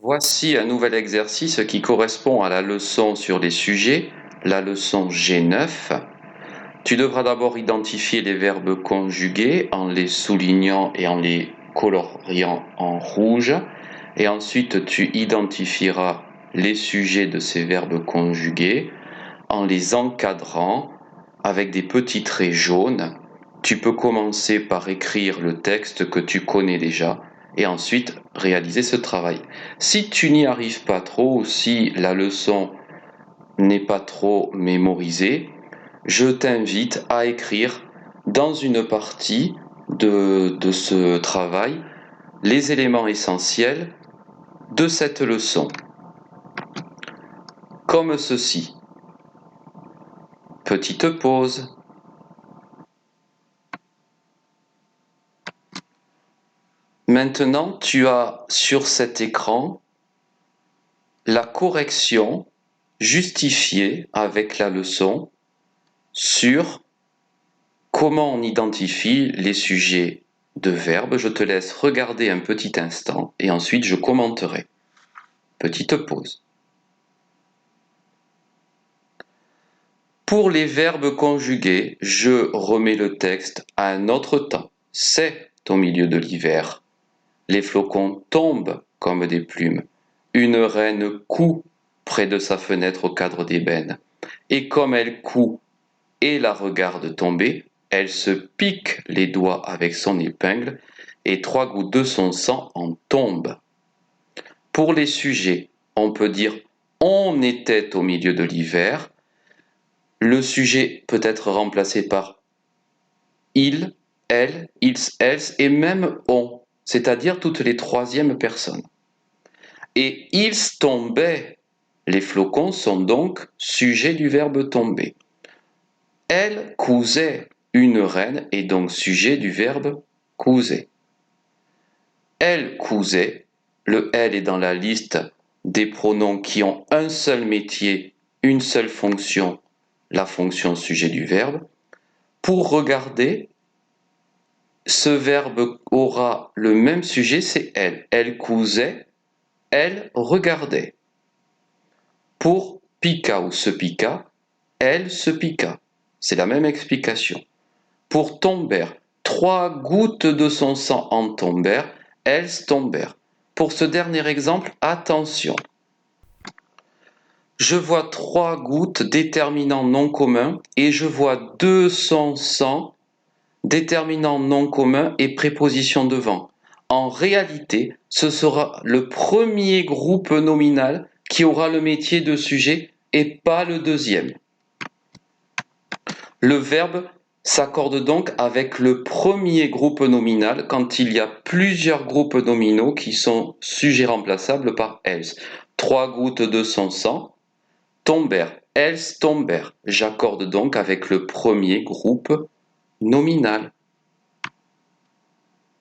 Voici un nouvel exercice qui correspond à la leçon sur les sujets, la leçon G9. Tu devras d'abord identifier les verbes conjugués en les soulignant et en les coloriant en rouge. Et ensuite, tu identifieras les sujets de ces verbes conjugués en les encadrant avec des petits traits jaunes. Tu peux commencer par écrire le texte que tu connais déjà et ensuite réaliser ce travail. Si tu n'y arrives pas trop ou si la leçon n'est pas trop mémorisée, je t'invite à écrire dans une partie de ce travail les éléments essentiels de cette leçon, comme ceci. Petite pause. Maintenant, tu as sur cet écran la correction justifiée avec la leçon sur comment on identifie les sujets de verbes. Je te laisse regarder un petit instant et ensuite je commenterai. Petite pause. Pour les verbes conjugués, je remets le texte à un autre temps. C'est au milieu de l'hiver. Les flocons tombent comme des plumes. Une reine coud près de sa fenêtre au cadre d'ébène. Et comme elle coud et la regarde tomber, elle se pique les doigts avec son épingle et 3 gouttes de son sang en tombent. Pour les sujets, on peut dire on était au milieu de l'hiver. Le sujet peut être remplacé par il, elle, ils, elles et même on, c'est-à-dire toutes les troisièmes personnes. Et ils tombaient. Les flocons sont donc sujet du verbe tomber. Elle cousait. Une reine est donc sujet du verbe couser. Elle cousait. Le elle est dans la liste des pronoms qui ont un seul métier, une seule fonction, la fonction sujet du verbe. Pour regarder, ce verbe aura le même sujet, c'est elle. Elle cousait, elle regardait. Pour piqua ou se piqua, elle se piqua. C'est la même explication. Pour tomber, 3 gouttes de son sang en tombèrent, elles tombèrent. Pour ce dernier exemple, attention. Je vois 3 gouttes déterminant non commun et je vois de son sang déterminant non commun et préposition devant. En réalité, ce sera le premier groupe nominal qui aura le métier de sujet et pas le deuxième. Le verbe s'accorde donc avec le premier groupe nominal quand il y a plusieurs groupes nominaux qui sont sujets remplaçables par else. 3 gouttes de son sang tombèrent, elles tombèrent. J'accorde donc avec le premier groupe nominal.